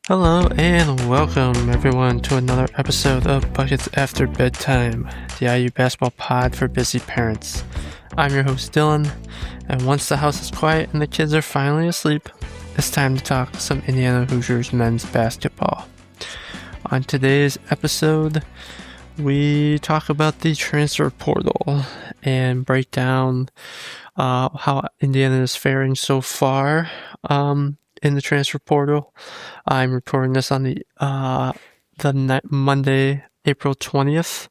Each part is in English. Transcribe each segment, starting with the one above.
Hello and welcome everyone to another episode of Buckets After Bedtime, the IU basketball pod for busy parents. I'm your host Dylan, and once the house is quiet and the kids are finally asleep, it's time to talk some Indiana Hoosiers men's basketball. On today's episode, we talk about the transfer portal and break down how Indiana is faring so far in the transfer portal. I'm recording this on the Monday, April 20th.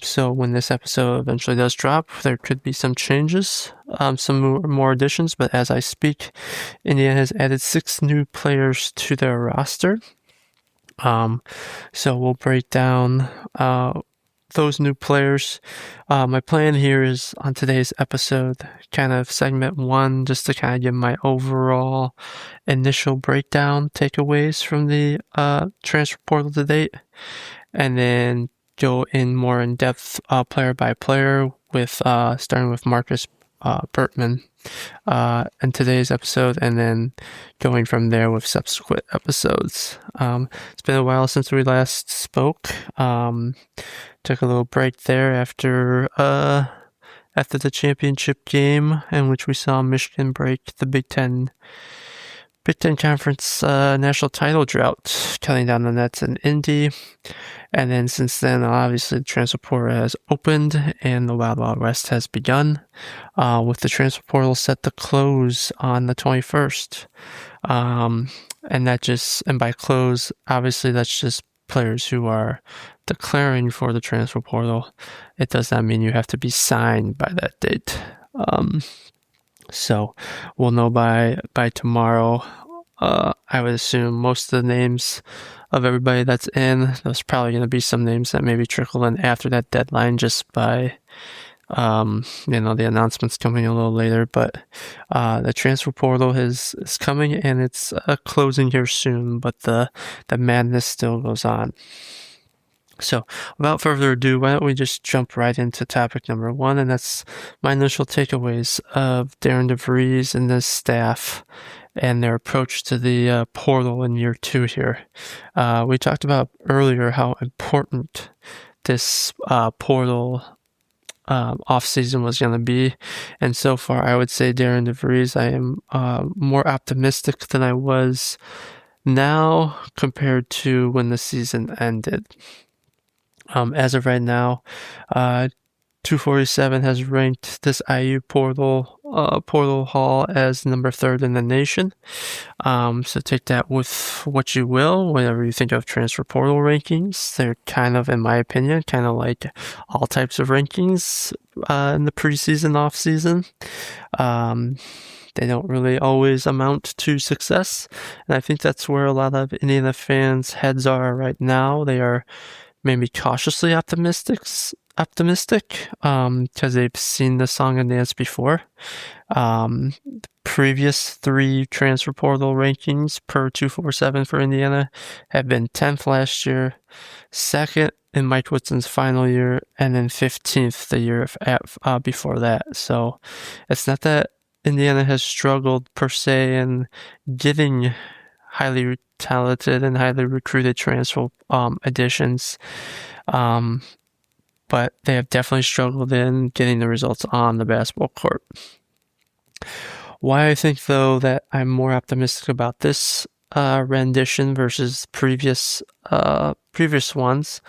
So when this episode eventually does drop, there could be some changes, some more additions. But as I speak, Indiana has added 6 new players to their roster. So we'll break down those new players. My plan here is on today's episode, kind of segment 1, just to kind of give my overall initial breakdown takeaways from the transfer portal to date, and then go in more in depth player by player with starting with Markus Burton in today's episode, and then going from there with subsequent episodes. It's been a while since we last spoke. Took a little break there after the championship game, in which we saw Michigan break the Big Ten Conference national title drought, cutting down the nets in Indy. And then since then, obviously, the transfer portal has opened and the Wild Wild West has begun, with the transfer portal set to close on the 21st. And by close, obviously, that's just players who are declaring for the transfer portal. It does not mean you have to be signed by that date. So we'll know by tomorrow. I would assume most of the names of everybody that's in. There's probably going to be some names that maybe trickle in after that deadline, just by the announcements coming a little later. But the transfer portal is coming, and it's closing here soon. But the madness still goes on. So, without further ado, why don't we just jump right into topic number 1, and that's my initial takeaways of Darren DeVries and his staff and their approach to the portal in year 2 here. We talked about earlier how important this portal off-season was going to be, and so far I would say Darren DeVries, I am more optimistic than I was now compared to when the season ended. As of right now, 247 has ranked this IU portal haul as number 3rd in the nation. So take that with what you will, whenever you think of transfer portal rankings. They're kind of, in my opinion, kind of like all types of rankings in the preseason, off-season. They don't really always amount to success, and I think that's where a lot of Indiana fans' heads are right now. They are maybe cautiously optimistic, because they've seen the song and dance before. The previous 3 transfer portal rankings per 247 for Indiana have been 10th last year, 2nd in Mike Woodson's final year, and then 15th the year before that. So it's not that Indiana has struggled per se in getting highly talented and highly recruited transfer additions, but they have definitely struggled in getting the results on the basketball court. Why I think, though, that I'm more optimistic about this rendition versus previous ones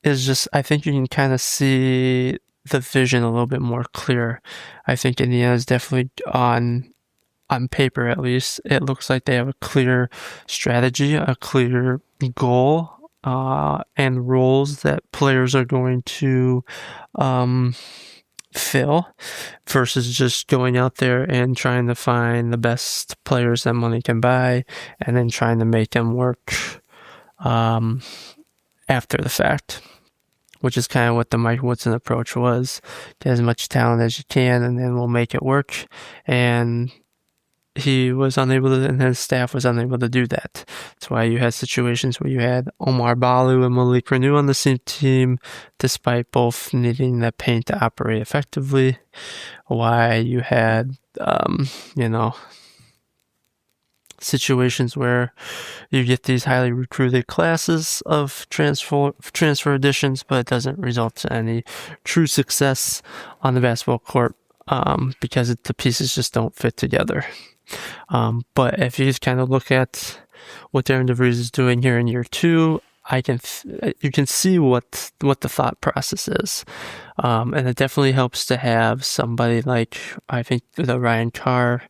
is just, I think you can kind of see the vision a little bit more clear. I think Indiana is definitely on paper, at least, it looks like they have a clear strategy, a clear goal, and roles that players are going to fill, versus just going out there and trying to find the best players that money can buy and then trying to make them work after the fact, which is kind of what the Mike Woodson approach was. Get as much talent as you can, and then we'll make it work. And he was unable to, and his staff was unable to do that. That's why you had situations where you had Omar Balu and Malik Renew on the same team, despite both needing the paint to operate effectively. Why you had, situations where you get these highly recruited classes of transfer additions, but it doesn't result in any true success on the basketball court because the pieces just don't fit together. But if you just kind of look at what Darren DeVries is doing here in year 2, you can see what the thought process is, and it definitely helps to have somebody like, I think, the Ryan Carr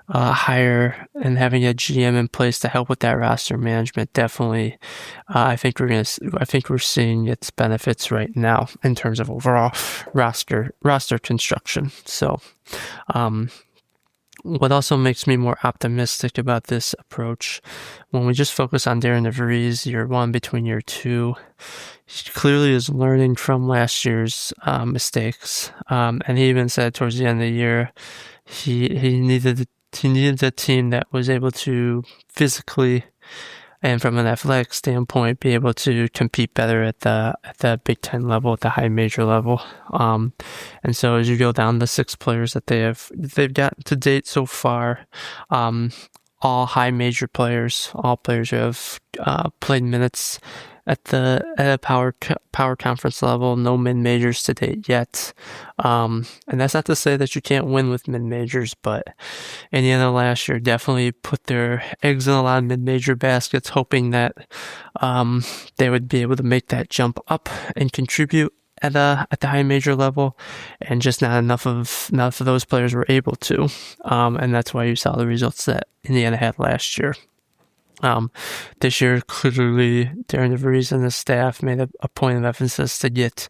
hire and having a GM in place to help with that roster management. Definitely, I think we're seeing its benefits right now in terms of overall roster construction. So, what also makes me more optimistic about this approach, when we just focus on Darren DeVries, year 1 between year 2, he clearly is learning from last year's mistakes. And he even said towards the end of the year, he needed a team that was able to physically and from an athletic standpoint be able to compete better at the Big Ten level, at the high major level. And so as you go down the 6 players that they've gotten to date so far, all high major players, all players who have played minutes at a power conference level, no mid majors to date yet. And that's not to say that you can't win with mid majors, but Indiana last year definitely put their eggs in a lot of mid major baskets, hoping that they would be able to make that jump up and contribute at the high major level, and just not enough of those players were able to. And that's why you saw the results that Indiana had last year. This year, clearly, Darren DeVries and his staff made a point of emphasis to get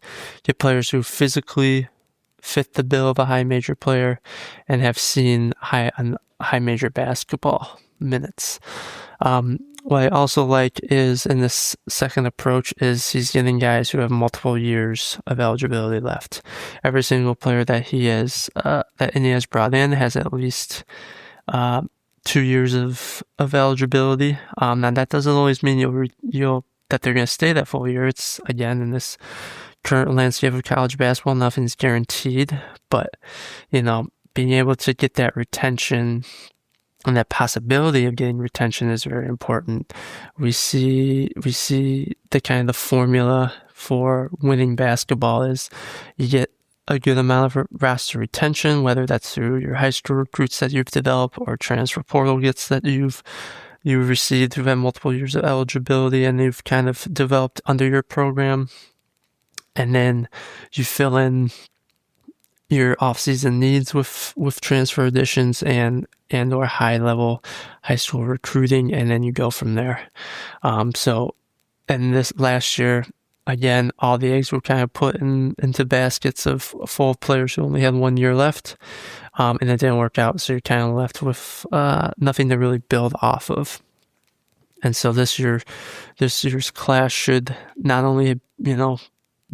players who physically fit the bill of a high major player and have seen high major basketball minutes. What I also like is in this second approach is he's getting guys who have multiple years of eligibility left. Every single player that that Indiana's brought in has at least 2 years of eligibility. Now that doesn't always mean that they're going to stay that full year. It's, again, in this current landscape of college basketball, nothing's guaranteed, but being able to get that retention and that possibility of getting retention is very important. We see the kind of the formula for winning basketball is you get a good amount of roster retention, whether that's through your high school recruits that you've developed or transfer portal gets that you've received who've had multiple years of eligibility and you've kind of developed under your program. And then you fill in your off-season needs with transfer additions and or high school recruiting, and then you go from there. So, and this last year, again, all the eggs were kind of put into baskets full of players who only had 1 year left, and it didn't work out. So you're kind of left with nothing to really build off of. And so this year's class should not only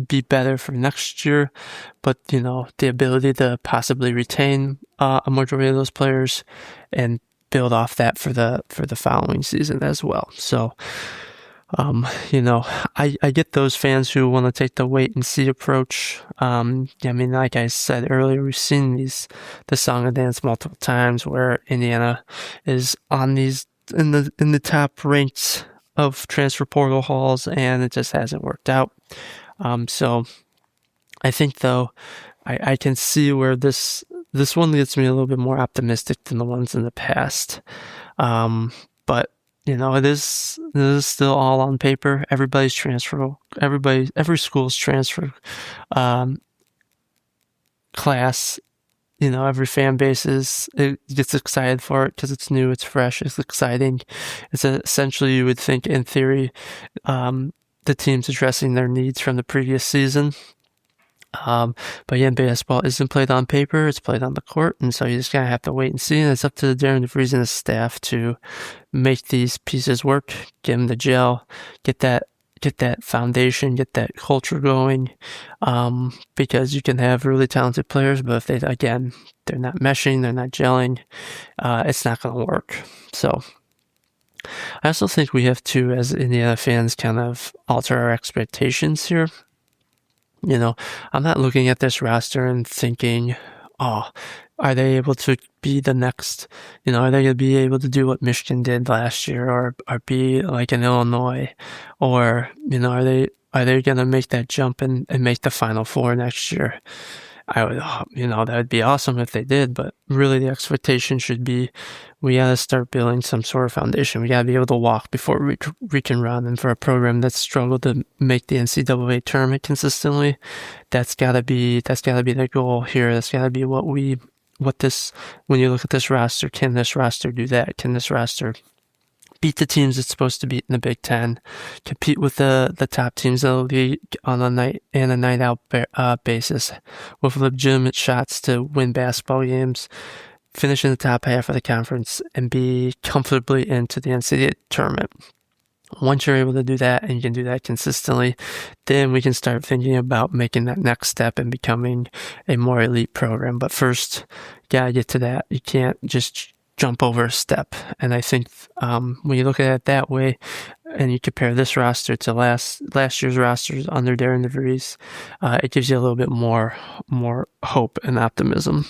be better for next year, but the ability to possibly retain a majority of those players and build off that for the following season as well. So I get those fans who want to take the wait and see approach. Like I said earlier, we've seen the song and dance multiple times where Indiana is on these in the top ranked of transfer portal hauls, and it just hasn't worked out. So I think though I can see where this one gets me a little bit more optimistic than the ones in the past. But it is still all on paper. Every school's transfer class, every fan base gets excited for it because it's new, it's fresh, it's exciting. It's essentially, you would think in theory, the team's addressing their needs from the previous season. But yeah, baseball isn't played on paper, it's played on the court, and so you just kind of have to wait and see, and it's up to Darren DeVries and his staff to make these pieces work, get them to gel, get that foundation, get that culture going, because you can have really talented players, but if they're not meshing, they're not gelling, it's not going to work. So I also think we have to, as Indiana fans, kind of alter our expectations here. I'm not looking at this roster and thinking, oh, are they able to be the next, are they going to be able to do what Michigan did last year, or be like an Illinois, or, are they going to make that jump and make the Final Four next year? I would, that would be awesome if they did, but really the expectation should be we got to start building some sort of foundation. We got to be able to walk before we can run. And for a program that's struggled to make the NCAA tournament consistently, that's got to be the goal here. That's got to be when you look at this roster, can this roster do that? Can this roster beat the teams it's supposed to beat in the Big Ten, compete with the top teams of the league on a night in a night out basis, with legitimate shots to win basketball games, finish in the top half of the conference, and be comfortably into the NCAA tournament. Once you're able to do that, and you can do that consistently, then we can start thinking about making that next step and becoming a more elite program. But first, you gotta get to that. You can't just jump over a step. And I think when you look at it that way, and you compare this roster to last year's rosters under Darren DeVries, it gives you a little bit more hope and optimism.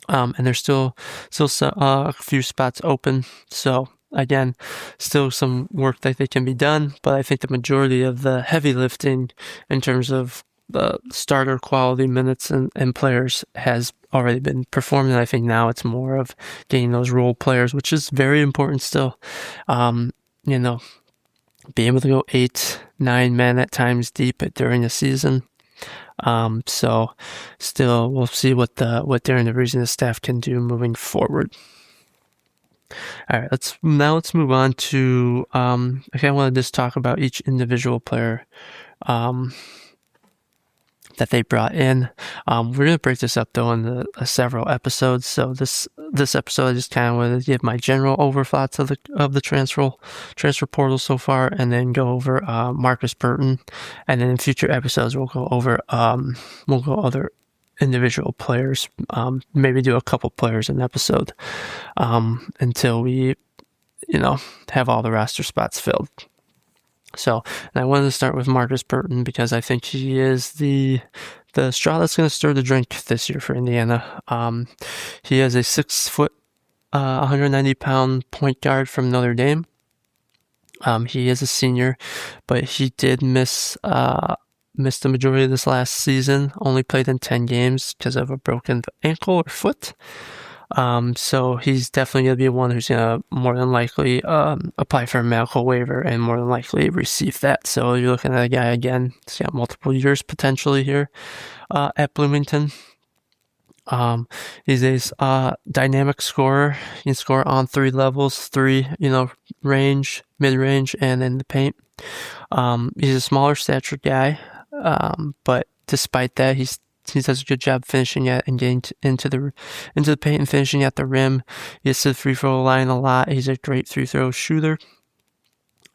And there's still a few spots open. So again, still some work that they can be done, but I think the majority of the heavy lifting in terms of the starter quality minutes and players has already been performed. And I think now it's more of getting those role players, which is very important still. Be able to go 8-9 men at times deep during the season. So still we'll see what Darren DeVries and his staff can do moving forward. All right, let's move on to I want to just talk about each individual player that they brought in. We're going to break this up though into several episodes. So this episode I just kind of want to give my general thoughts of the transfer portal so far, and then go over Markus Burton, and then in future episodes we'll go over other individual players, maybe do a couple players an episode, until we have all the roster spots filled. So, and I wanted to start with Markus Burton because I think he is the straw that's going to stir the drink this year for Indiana. He is a 6 foot, 190-pound point guard from Notre Dame. He is a senior, but he did miss the majority of this last season. Only played in 10 games because of a broken ankle or foot. So he's definitely going to be one who's going to more than likely apply for a medical waiver and more than likely receive that. So you're looking at a guy, again, he's got multiple years potentially here at Bloomington. He's a dynamic scorer. He can score on 3 levels, range, mid-range, and in the paint. He's a smaller stature guy, but despite that, he does a good job finishing at and getting into the paint and finishing at the rim. He gets to the free throw line a lot. He's a great free throw shooter.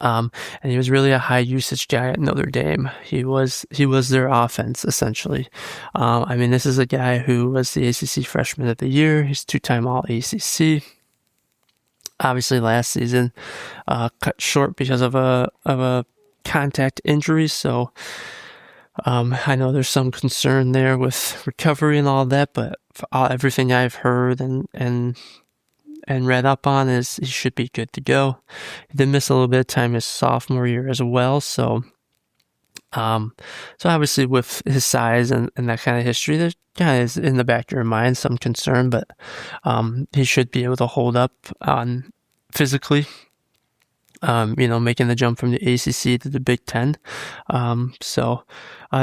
And he was really a high usage guy at Notre Dame. He was their offense essentially. This is a guy who was the ACC Freshman of the Year. He's 2-time All ACC. Obviously, last season cut short because of a contact injury. So. I know there's some concern there with recovery and all that, but everything I've heard and read up on is he should be good to go. He did miss a little bit of time his sophomore year as well, so obviously with his size and that kind of history, there kind of is in the back of your mind some concern, but he should be able to hold up on physically. Making the jump from the ACC to the Big Ten.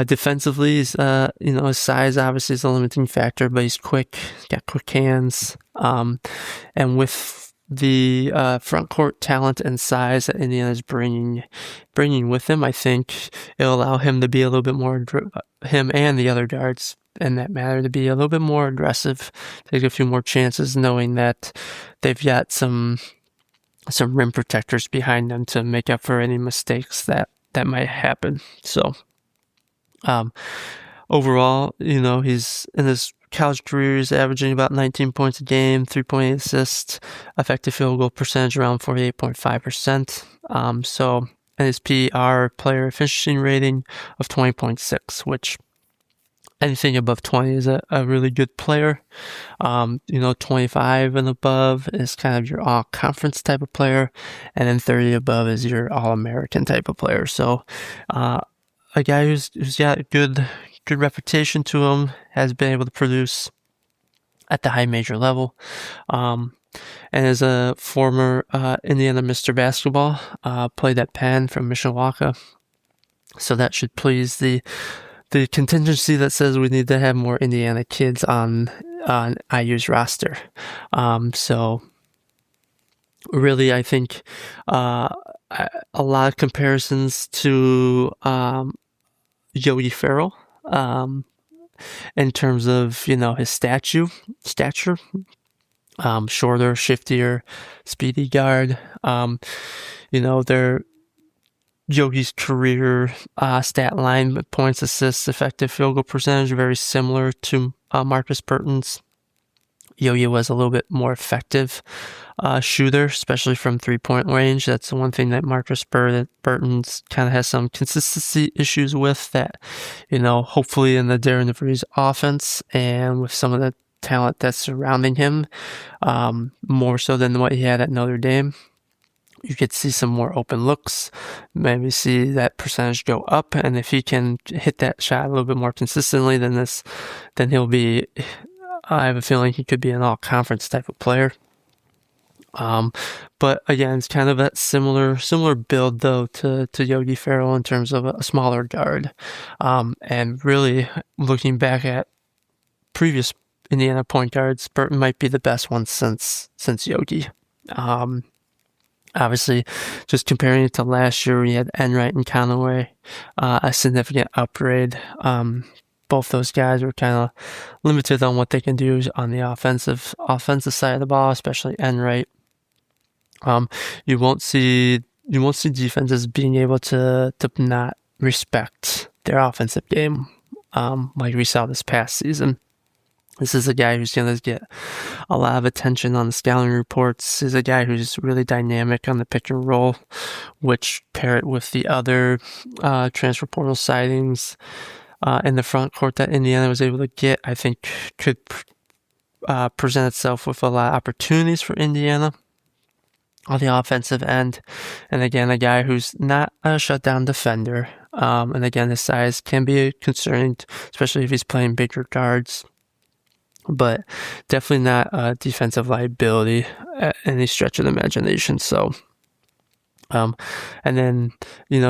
Defensively, his size obviously is a limiting factor, but he's quick, got quick hands. And with the front court talent and size that Indiana's bringing with him, I think it'll allow him to be a little bit more, him and the other guards in that matter, to be a little bit more aggressive, take a few more chances, knowing that they've got some rim protectors behind them to make up for any mistakes that might happen. So, overall, he's in his college career, he's averaging about 19 points a game, 3.8 assists, effective field goal percentage around 48.5%. And his PR player efficiency rating of 20.6, which anything above 20 is a really good player. 25 and above is kind of your all conference type of player, and then 30 above is your all American type of player. So, a guy who's got a good reputation to him, has been able to produce at the high major level, and is a former Indiana Mr. Basketball, played at Penn from Mishawaka. So that should please the contingency that says we need to have more Indiana kids on IU's roster. So really, I think a lot of comparisons to Yogi Ferrell in terms of his stature, shorter, shiftier, speedy guard. They're Yogi's career stat line, points, assists, effective field goal percentage, very similar to Markus Burton's. Yogi was a little bit more effective shooter, especially from 3-point range. That's the one thing that Markus Burton's kind of has some consistency issues with, that, hopefully in the Darren DeVries offense and with some of the talent that's surrounding him, more so than what he had at Notre Dame, you could see some more open looks, maybe see that percentage go up. And if he can hit that shot a little bit more consistently then he'll be, I have a feeling he could be an all-conference type of player. But again, it's kind of that similar build though to Yogi Ferrell in terms of a smaller guard. And really looking back at previous Indiana point guards, Burton might be the best one since Yogi. Obviously, just comparing it to last year, we had Enright and Conaway, a significant upgrade. Both those guys were kind of limited on what they can do on the offensive side of the ball, especially Enright. You won't see defenses being able to not respect their offensive game, like we saw this past season. This is a guy who's going to get a lot of attention on the scouting reports. He's a guy who's really dynamic on the pick and roll, which pair it with the other transfer portal sightings in the front court that Indiana was able to get, I think could present itself with a lot of opportunities for Indiana on the offensive end. And again, a guy who's not a shutdown defender. And again, his size can be concerning, especially if he's playing bigger guards. But definitely not a defensive liability at any stretch of the imagination. So, and then,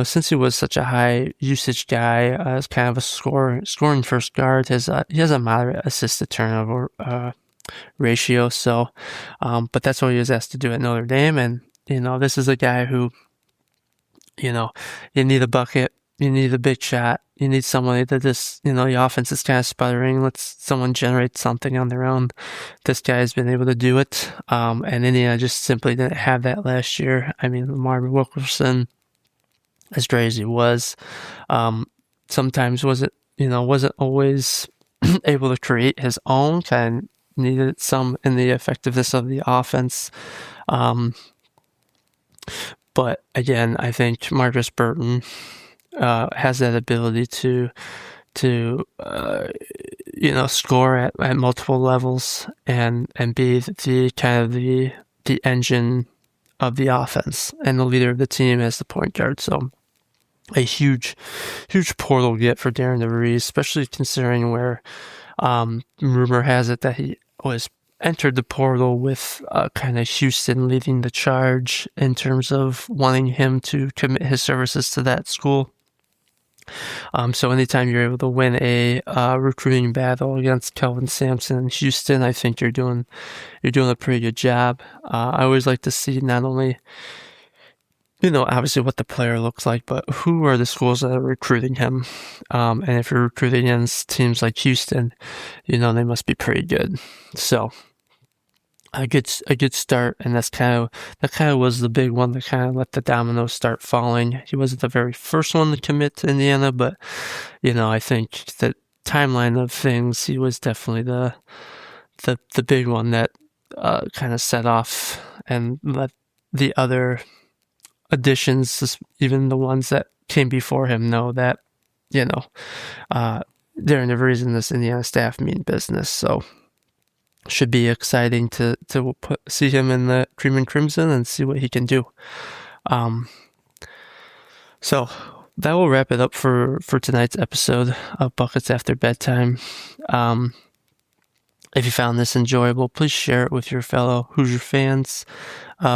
since he was such a high usage guy, as kind of a scoring first guard, he has a moderate assist to turnover ratio. So, but that's what he was asked to do at Notre Dame. And, this is a guy who, you need a bucket, you need a big shot, you need somebody that just, the offense is kind of sputtering. Let someone generate something on their own. This guy has been able to do it. And Indiana just simply didn't have that last year. I mean, Lamar Wilkerson, as great as he was, sometimes wasn't always able to create his own, kind of needed some in the effectiveness of the offense. But again, I think Markus Burton has that ability to score at multiple levels and be the kind of the engine of the offense and the leader of the team as the point guard. So a huge portal get for Darren DeVries, especially considering where rumor has it that he was entered the portal with kind of Houston leading the charge in terms of wanting him to commit his services to that school. So anytime you're able to win a recruiting battle against Kelvin Sampson in Houston, I think you're doing a pretty good job. I always like to see not only, obviously what the player looks like, but who are the schools that are recruiting him. And if you're recruiting against teams like Houston, they must be pretty good. So a good start, and that kind of was the big one that kind of let the dominoes start falling. He wasn't the very first one to commit to Indiana, but I think the timeline of things, he was definitely the big one that kind of set off and let the other additions, even the ones that came before him, know that during the reason this Indiana staff mean business. So should be exciting to see him in the cream and crimson and see what he can do. So that will wrap it up for tonight's episode of Buckets After Bedtime. If you found this enjoyable, please share it with your fellow Hoosier fans.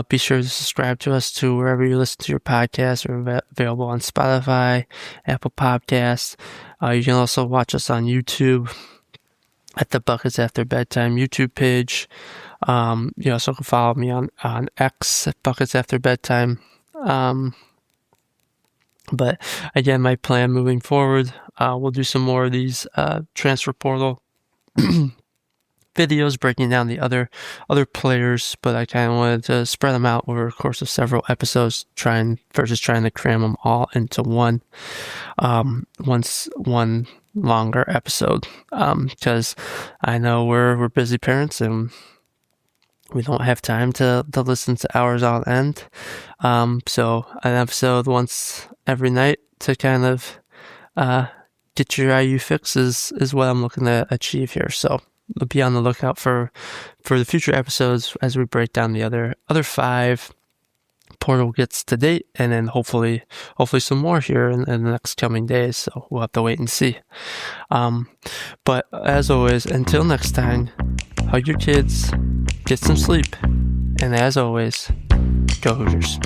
Be sure to subscribe to us to wherever you listen to your podcasts. We're available on Spotify, Apple Podcasts. You can also watch us on YouTube at the Buckets After Bedtime YouTube page. You also can follow me on X at Buckets After Bedtime. But again, my plan moving forward, we'll do some more of these transfer portal videos breaking down the other players, but I kind of wanted to spread them out over the course of several episodes, versus trying to cram them all into one longer episode, because I know we're busy parents and we don't have time to listen to hours on end. So an episode once every night to kind of get your IU fix is what I'm looking to achieve here. So be on the lookout for the future episodes as we break down the other 5 portal gets to date, and then hopefully some more here in the next coming days. So we'll have to wait and see. But as always, until next time, hug your kids, get some sleep, and as always, go Hoosiers.